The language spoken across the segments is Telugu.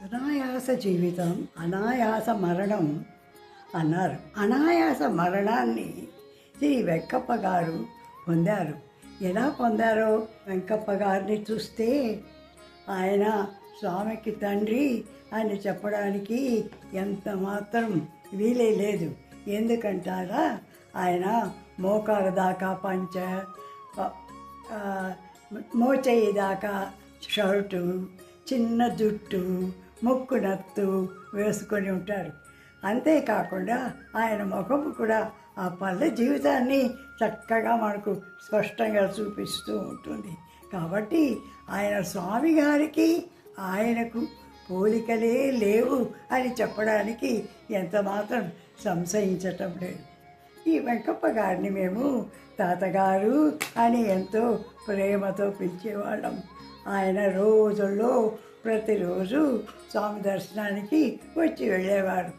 అనాయాస జీవితం అనాయాస మరణం అన్నారు. అనాయాస మరణాన్ని శ్రీ వెంకప్ప గారు పొందారు. ఎలా పొందారో వెంకప్ప గారిని చూస్తే ఆయన స్వామికి తండ్రి అని చెప్పడానికి ఎంత మాత్రం వీలే లేదు. ఎందుకంటారా, ఆయన మోకాలు దాకా పంచ, మోచేయి దాకా షర్టు, చిన్న జుట్టు, ముక్కు నత్తు వేసుకొని ఉంటారు. అంతేకాకుండా ఆయన ముఖము కూడా ఆ పల్లె జీవితాన్ని చక్కగా మనకు స్పష్టంగా చూపిస్తూ ఉంటుంది. కాబట్టి ఆయన స్వామి గారికి ఆయనకు పోలికలే లేవు అని చెప్పడానికి ఎంత మాత్రం సంశయించటం లేదు. ఈ వెంకప్ప గారిని మేము తాతగారు అని ఎంతో ప్రేమతో పిలిచేవాళ్ళం. ఆయన రోజుల్లో ప్రతిరోజు స్వామి దర్శనానికి వచ్చి వెళ్ళేవారు.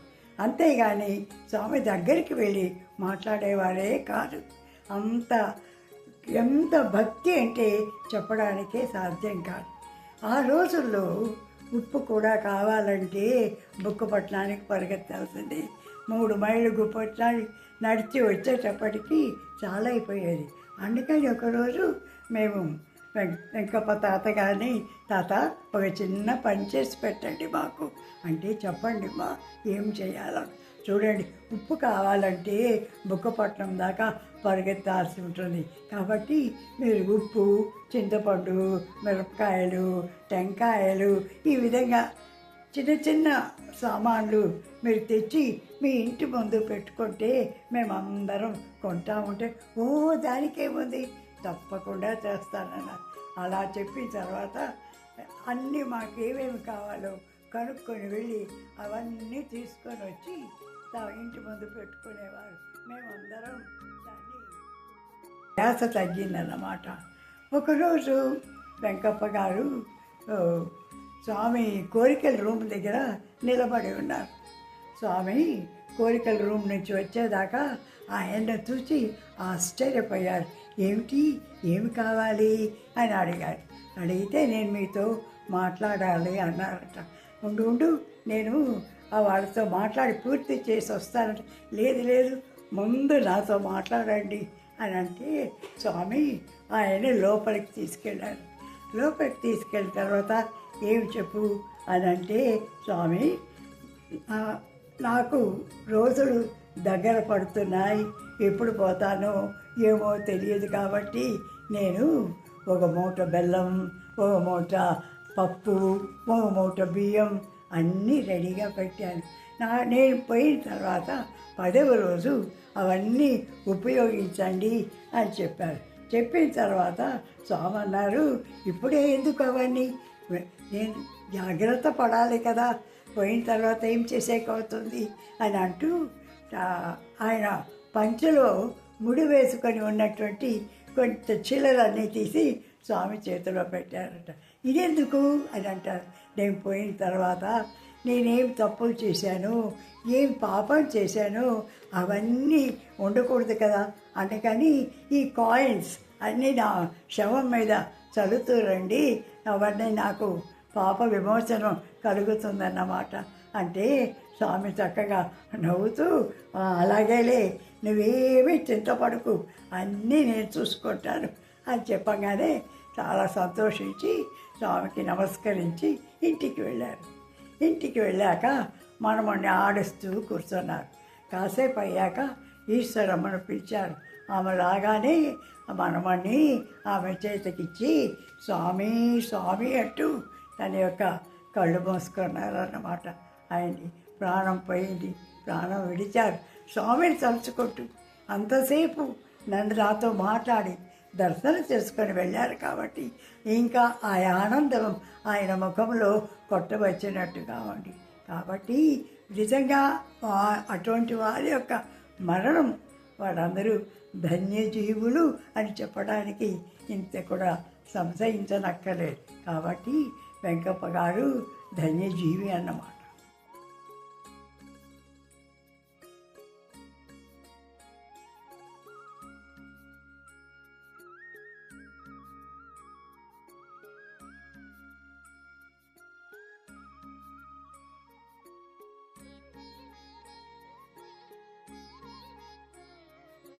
అంతేగాని స్వామి దగ్గరికి వెళ్ళి మాట్లాడేవారే కాదు. ఎంత భక్తి అంటే చెప్పడానికే సాధ్యం కాదు. ఆ రోజుల్లో ఉప్పు కూడా కావాలంటే బుక్కపట్నానికి పరిగెత్తాల్సింది. 3 మైళ్ళు గుప్పట్నానికి నడిచి వచ్చేటప్పటికి చాలా అయిపోయేది. అందుకని ఒకరోజు మేము వెంకప్ప తాత గారిని, తాత ఒక చిన్న పని చేసి పెట్టండి మాకు అంటే, చెప్పండి మా ఏం చేయాలో. చూడండి, ఉప్పు కావాలంటే బుక్కపట్నం దాకా పరిగెత్తాల్సి ఉంటుంది. కాబట్టి మీరు ఉప్పు, చింతపండు, మిరపకాయలు, టెంకాయలు, ఈ విధంగా చిన్న చిన్న సామాన్లు మీరు తెచ్చి మీ ఇంటి ముందు పెట్టుకుంటే మేమందరం కొంటా ఉంటే, ఓ దానికేముంది, తప్పకుండా చేస్తానన్న. అలా చెప్పిన తర్వాత అన్నీ మాకేమేమి కావాలో కనుక్కొని వెళ్ళి అవన్నీ తీసుకొని వచ్చి ఇంటి ముందు పెట్టుకునేవారు. మేమందరం దాన్ని ధ్యాస తగ్గిందన్నమాట. ఒకరోజు వెంకప్ప గారు స్వామి కోరికల రూమ్ దగ్గర నిలబడి ఉన్నారు. స్వామి కోరికల రూమ్ నుంచి వచ్చేదాకా ఆయన్ని చూసి ఆశ్చర్యపోయారు. ఏమి కావాలి అని అడిగారు. అడిగితే నేను మీతో మాట్లాడాలి అన్నారట. ఉండు నేను వాళ్ళతో మాట్లాడి పూర్తి చేసి వస్తానంటే, లేదు ముందు నాతో మాట్లాడండి అని అంటే స్వామి ఆయన లోపలికి తీసుకెళ్ళారు. లోపలికి తీసుకెళ్ళిన తర్వాత ఏమి చెప్పు అని అంటే, స్వామి నాకు రోజులు దగ్గర పడుతున్నాయి, ఎప్పుడు పోతానో ఏమో తెలియదు. కాబట్టి నేను ఒక మూట బెల్లం, ఒక మూట పప్పు, ఒక మూట బియ్యం అన్నీ రెడీగా పెట్టాను. నేను పోయిన తర్వాత 10వ రోజు అవన్నీ ఉపయోగించండి అని చెప్పారు. చెప్పిన తర్వాత స్వామి అన్నారు, ఇప్పుడే ఎందుకు అవన్నీ, నేను జాగ్రత్త పడాలి కదా, పోయిన తర్వాత ఏం చేసేకవుతుంది అని అంటూ ఆయన పంచలో ముడి వేసుకొని ఉన్నటువంటి కొంత చిల్లరన్నీ తీసి స్వామి చేతిలో పెట్టారట. ఇదెందుకు అని అంటారు. నేను పోయిన తర్వాత నేనేం తప్పులు చేశాను, ఏం పాపం చేశాను అవన్నీ ఉండకూడదు కదా, అందుకని ఈ కాయిన్స్ అన్నీ నా శవం మీద చదువుతూ రండి, అవన్నీ నాకు పాప విమోచనం కలుగుతుందన్నమాట. అంటే స్వామి చక్కగా నవ్వుతూ, అలాగేలే, నువ్వేమీ చింతపడకు, అన్నీ నేను చూసుకుంటాను అని చెప్పగానే చాలా సంతోషించి స్వామికి నమస్కరించి ఇంటికి వెళ్ళారు. ఇంటికి వెళ్ళాక మనమని ఆడిస్తూ కూర్చున్నారు. కాసేపు అయ్యాక ఈశ్వరమ్మను పిలిచారు. ఆమె రాగానే మనమని ఆమె చేతికిచ్చి స్వామి స్వామి అంటూ తన యొక్క కళ్ళు మూసుకున్నారన్నమాట. ఆయన్ని ప్రాణం పోయింది, ప్రాణం విడిచారు. స్వామిని తలుచుకుంటూ అంతసేపు నాతో మాట్లాడి దర్శనం చేసుకొని వెళ్ళారు. కాబట్టి ఇంకా ఆ ఆనందం ఆయన ముఖంలో కొట్టవచ్చినట్టుగా ఉంది. కాబట్టి నిజంగా అటువంటి వారి యొక్క మరణం వాళ్ళందరూ ధన్యజీవులు అని చెప్పడానికి ఇంత కూడా సంశయించనక్కర్లేదు. కాబట్టి వెంకప్ప గారు ధన్యజీవి అన్నమాట.